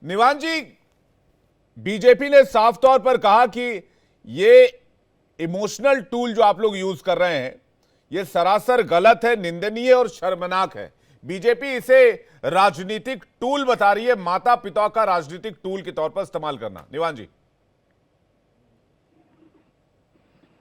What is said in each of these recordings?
निवान जी, बीजेपी ने साफ तौर पर कहा कि ये इमोशनल टूल जो आप लोग यूज कर रहे हैं ये सरासर गलत है, निंदनीय और शर्मनाक है। बीजेपी इसे राजनीतिक टूल बता रही है, माता पिता का राजनीतिक टूल के तौर पर इस्तेमाल करना। निवान जी,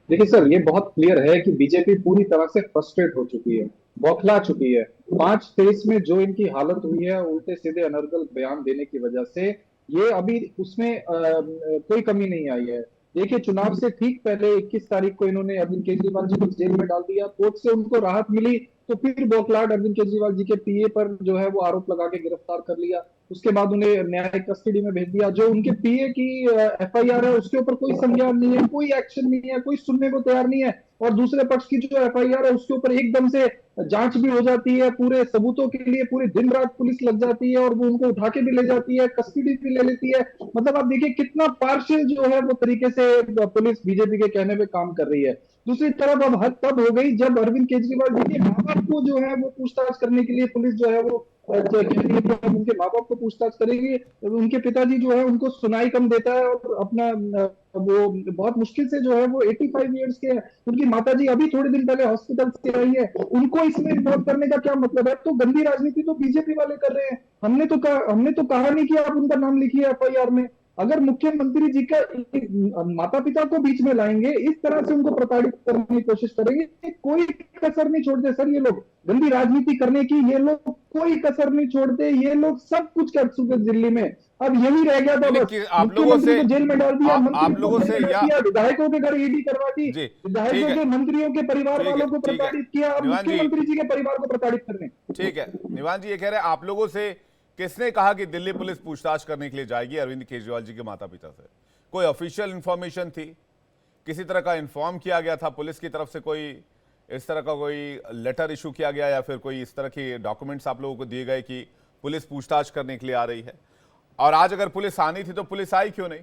देखिए सर, ये बहुत क्लियर है कि बीजेपी पूरी तरह से फ्रस्ट्रेट हो चुकी है, बौखला चुकी है। 5 फेज में जो इनकी हालत हुई है उल्टे सीधे अनर्गल बयान देने की वजह से, ये अभी उसमें कोई कमी नहीं आई है। देखिए, चुनाव से ठीक पहले 21 तारीख को इन्होंने अरविंद केजरीवाल जी को जेल में डाल दिया, कोर्ट से उनको राहत मिली तो फिर बौखलाहट अरविंद केजरीवाल जी के पीए पर जो है वो आरोप लगा के गिरफ्तार कर लिया। उसके बाद उन्हें न्यायिक कस्टडी में भेज दिया। जो उनके पीए की एफआईआर है उसके ऊपर कोई संज्ञान नहीं है, कोई एक्शन नहीं है, कोई सुनने को तैयार नहीं है। और दूसरे पक्ष की जो एफआईआर है उसके ऊपर एकदम से जांच भी हो जाती है, पूरे सबूतों के लिए पूरी दिन रात पुलिस लग जाती है और वो उनको उठा के भी ले जाती है, कस्टडी भी ले लेती है। मतलब आप देखिए कितना पार्शियल जो है वो तरीके से पुलिस बीजेपी के कहने पे काम कर रही है। दूसरी तरफ अब हद तब हो गई जब अरविंद केजरीवाल जी के माँ बाप को जो है वो पूछताछ करने के लिए पुलिस जो है वो उनके माँ बाप को पूछताछ करेगी। उनके पिताजी जो है उनको सुनाई कम देता है और अपना वो बहुत मुश्किल से जो है वो 85 ईयर्स के हैं। उनकी माताजी अभी थोड़े दिन पहले हॉस्पिटल से आई है, उनको इसमें इन्वॉल्व करने का क्या मतलब है? तो गंदी राजनीति तो बीजेपी वाले कर रहे हैं। हमने तो कहा नहीं कि आप उनका नाम लिखिए एफआईआर में। अगर मुख्यमंत्री जी का माता पिता को बीच में लाएंगे, इस तरह से उनको प्रताड़ित करने की कोशिश करेंगे, कोई कसर नहीं छोड़ते सर। ये लोग गंदी राजनीति करने की, ये लोग कोई कसर नहीं छोड़ते। ये लोग सब कुछ कर चुके दिल्ली में। अब यही रह गया था बस, आप लोगों मुख्यमंत्री से को जेल में डाल दिया, मंत्री आप को लोगों घर से में रख या दिया, विधायकों के घर ईडी करवा दी, जी ठीक विधायकों है, के मंत्रियों के परिवार ठीक है, वालों को ठीक है प्रताड़ित किया, अब निवान जी, मुख्यमंत्री जी के परिवार को प्रताड़ित कर रहे हैं। ठीक है। निवान जी ये कह रहे हैं आप लोगों से किसने कहा कि दिल्ली पुलिस पूछताछ करने के लिए जाएगी अरविंद केजरीवाल जी के माता पिता से? कोई ऑफिशियल इंफॉर्मेशन थी? किसी तरह का इन्फॉर्म किया गया था पुलिस की तरफ से? कोई इस तरह का कोई लेटर इशू किया गया या फिर कोई इस तरह के डॉक्यूमेंट्स आप लोगों को दिए गए कि पुलिस पूछताछ करने के लिए आ रही है? और आज अगर पुलिस आनी थी तो पुलिस आई क्यों नहीं?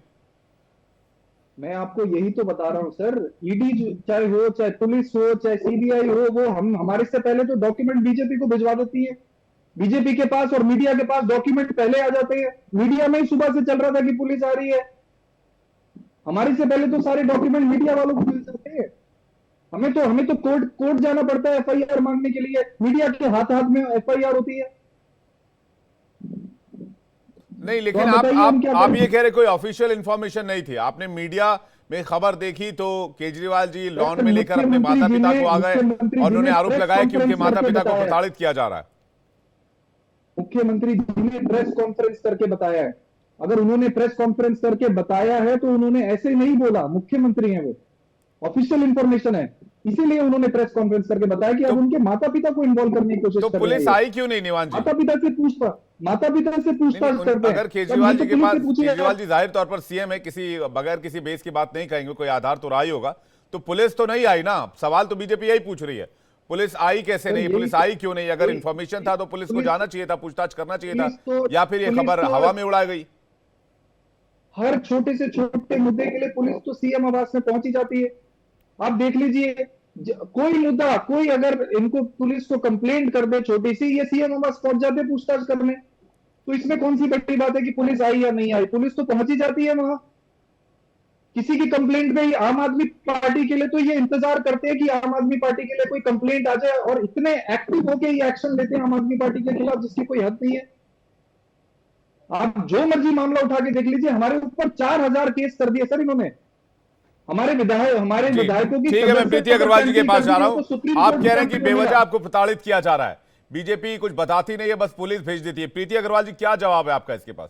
मैं आपको यही तो बता रहा हूं सर। ईडी चाहे हो, चाहे पुलिस हो, चाहे सीबीआई हो, वो हम हमारे से पहले तो डॉक्यूमेंट बीजेपी को भिजवा देती है। बीजेपी के पास और मीडिया के पास डॉक्यूमेंट पहले आ जाते हैं। मीडिया में ही सुबह से चल रहा था कि पुलिस आ रही है। हमारे से पहले तो सारे डॉक्यूमेंट मीडिया वालों को मिल जाते हैं। हमें तो कोर्ट कोर्ट जाना पड़ता है एफआईआर मांगने के लिए। मीडिया के हाथ हाथ में एफआईआर होती है। नहीं, तो लेकिन आप बताइए हम क्या आप करें? ये कह रहे कोई ऑफिशियल इंफॉर्मेशन नहीं थी, आपने मीडिया में खबर देखी तो केजरीवाल जी लॉन में लेकर अपने माता पिता को आ गए और उन्होंने आरोप प्रेस लगाया कि उनके कॉन्फ्रेंस माता करके पिता को बताया है। प्रताड़ित किया जा रहा है। मुख्यमंत्री जी ने प्रेस कॉन्फ्रेंस करके बताया है। अगर उन्होंने प्रेस कॉन्फ्रेंस करके बताया है तो उन्होंने ऐसे नहीं बोला, मुख्यमंत्री हैं वो, ऑफिशियल इंफॉर्मेशन है। इसीलिए उन्होंने प्रेस कॉन्फ्रेंस करके बताया कि तो अब उनके माता पिता को इन्वॉल्व करने की कोशिश तो कर रहे हैं पुलिस ये। आई क्यों नहीं निवान जी? माता पिता से नहीं, करते हैं। अगर तब ये केजरीवाल तो जी के पुलिस पास, से पूछिए। केजरीवाल जी जाहिर तौर पर सीएम है, किसी बगैर किसी बेस की बात नहीं कहेंगे, कोई आधार तो रहा ही होगा, तो पुलिस तो नहीं आई ना। सवाल तो बीजेपी यही पूछ रही है, पुलिस आई कैसे सर नहीं, यही पुलिस आई क्यों नहीं? अगर इंफॉर्मेशन था तो पुलिस को पुलिस जाना चाहिए था, पूछताछ करना चाहिए था, पुलिस तो या फिर ये पुलिस खबर तो हवा में उड़ाई गई? हर छोटे से छोटे मुद्दे के लिए पुलिस तो सीएम आवास में पहुंची जाती है। आप देख लीजिए, कोई मुद्दा, कोई अगर इनको पुलिस को कंप्लेंट कर दे छोटी सी, ये सीएम आवास पहुंच जाते पूछताछ करने। तो इसमें कौन सी बड़ी बात है कि पुलिस आई या नहीं आई? पुलिस तो पहुंची जाती है वहां। किसी की कंप्लेंट में ही आम आदमी पार्टी के लिए तो ये इंतजार करते हैं कि आम आदमी पार्टी के लिए कोई कंप्लेंट आ जाए, और इतने एक्टिव होकर ये एक्शन लेते हैं आम आदमी पार्टी के खिलाफ जिसकी कोई हद नहीं है। आप जो मर्जी मामला उठा के देख लीजिए, हमारे ऊपर 4000 केस कर दिए सर इन्होंने। हमारे जी विधायकों की ठीक है, मैं प्रीति सदस्यता तक अग्रवाल जी के कैंसिल पास कर जा दी रहा है, हूं। तो सुप्रीम आप कोर्ट कह रहे हैं कि जमानत नहीं बेवजह मिला। आपको प्रताड़ित किया जा रहा है, बीजेपी कुछ बताती नहीं है, बस पुलिस भेज देती है। प्रीति अग्रवाल जी, क्या जवाब है आपका इसके पास?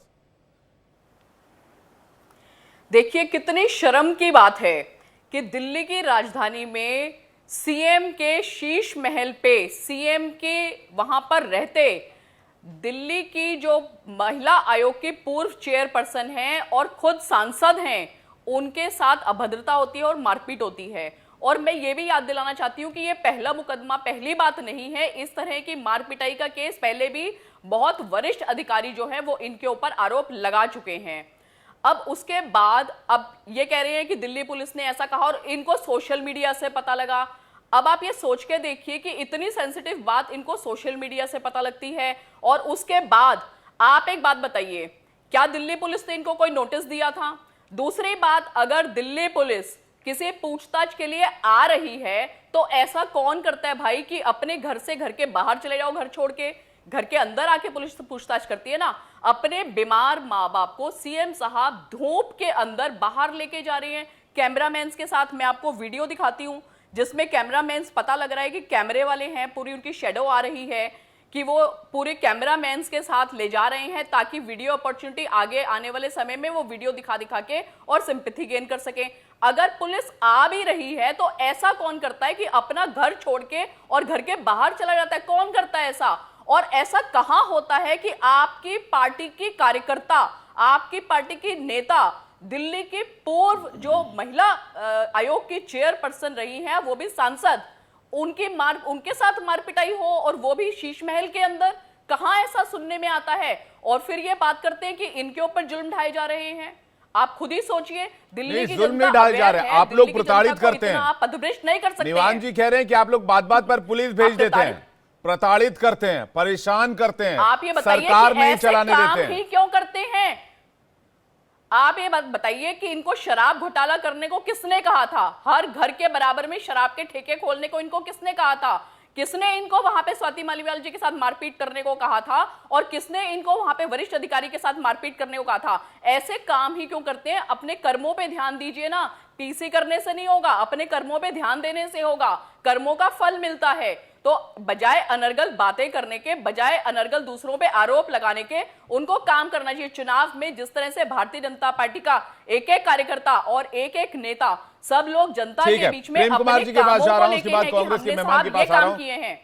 देखिए, कितनी शर्म की बात है कि दिल्ली की राजधानी में सीएम के शीश महल पे, सीएम के वहां पर रहते दिल्ली की जो महिला आयोग की पूर्व चेयरपर्सन हैं और खुद सांसद हैं, उनके साथ अभद्रता होती है और मारपीट होती है। और मैं ये भी याद दिलाना चाहती हूँ कि ये पहला मुकदमा, पहली बात नहीं है। इस तरह की मारपिटाई का केस पहले भी बहुत वरिष्ठ अधिकारी जो है वो इनके ऊपर आरोप लगा चुके हैं। अब उसके बाद अब ये कह रहे हैं कि दिल्ली पुलिस ने ऐसा कहा और इनको सोशल मीडिया से पता लगा। अब आप ये सोच के देखिए कि इतनी सेंसिटिव बात इनको सोशल मीडिया से पता लगती है, और उसके बाद आप एक बात बताइए क्या दिल्ली पुलिस ने इनको कोई नोटिस दिया था? दूसरी बात, अगर दिल्ली पुलिस किसी पूछताछ के लिए आ रही है तो ऐसा कौन करता है भाई कि अपने घर से घर के बाहर चले जाओ, घर छोड़ के घर के अंदर आके पुलिस पूछताछ करती है ना। अपने बीमार माँ बाप को सीएम साहब धूप के अंदर बाहर लेके जा रहे हैं कैमरामैन के साथ। मैं आपको वीडियो दिखाती हूं जिसमें कैमरामैन, पता लग रहा है कि कैमरे वाले हैं, पूरी उनकी शेडो आ रही है कि वो पूरे कैमरामैन के साथ ले जा रहे हैं ताकि वीडियो अपॉर्चुनिटी आगे आने वाले समय में वो वीडियो दिखा दिखा के और सिंपैथी गेन कर सके। अगर पुलिस आ भी रही है तो ऐसा कौन करता है कि अपना घर छोड़ के और घर के बाहर चला जाता है? कौन करता है ऐसा? और ऐसा कहां होता है कि आपकी पार्टी की कार्यकर्ता, आपकी पार्टी की नेता, दिल्ली की पूर्व जो महिला आयोग की चेयरपर्सन रही हैं, वो भी सांसद, उनके साथ मारपिटाई हो और वो भी शीश महल के अंदर? कहां ऐसा सुनने में आता है? और फिर ये बात करते हैं कि इनके ऊपर जुल्म ढाए जा रहे हैं। आप खुद ही सोचिए, दिल्ली की जुल्म जनता नहीं ढाए जा अवेयर रहे, है, आप दिल्ली लोग की प्रताड़ित जनता को करते हैं। इतना आप पदभ्रष्ट नहीं कर सकते निवान हैं। जी कह रहे हैं कि आप लोग बात बात पर पुलिस भेज देते हैं, प्रताड़ित करते हैं, परेशान करते हैं, आप ये बताइए सरकार कि नहीं ऐसे चलाने काम देते ही हैं। क्यों करते हैं? आप ये बात बताइए कि इनको शराब घोटाला करने को किसने कहा था? हर घर के बराबर में शराब के ठेके खोलने को इनको किसने कहा था? किसने इनको वहां पे स्वाति मालीवाल जी के साथ मारपीट करने को कहा था? और किसने इनको वहां पे वरिष्ठ अधिकारी के साथ मारपीट करने को कहा था? ऐसे काम ही क्यों करते हैं? अपने कर्मों पे ध्यान दीजिए ना। पीसी करने से नहीं होगा, अपने कर्मों पे ध्यान देने से होगा। कर्मों का फल मिलता है। तो बजाय अनर्गल बातें करने के, बजाय अनर्गल दूसरों पे आरोप लगाने के, उनको काम करना चाहिए। चुनाव में जिस तरह से भारतीय जनता पार्टी का एक एक कार्यकर्ता और एक एक नेता, सब लोग जनता के बीच में प्रेम कुमार जी अपने के पास कामों जा को रहा हूं, उसके लेके बाद है कि कांग्रेस के हमने मेहमान के साहब ये पास आ रहा काम हूं। किए हैं।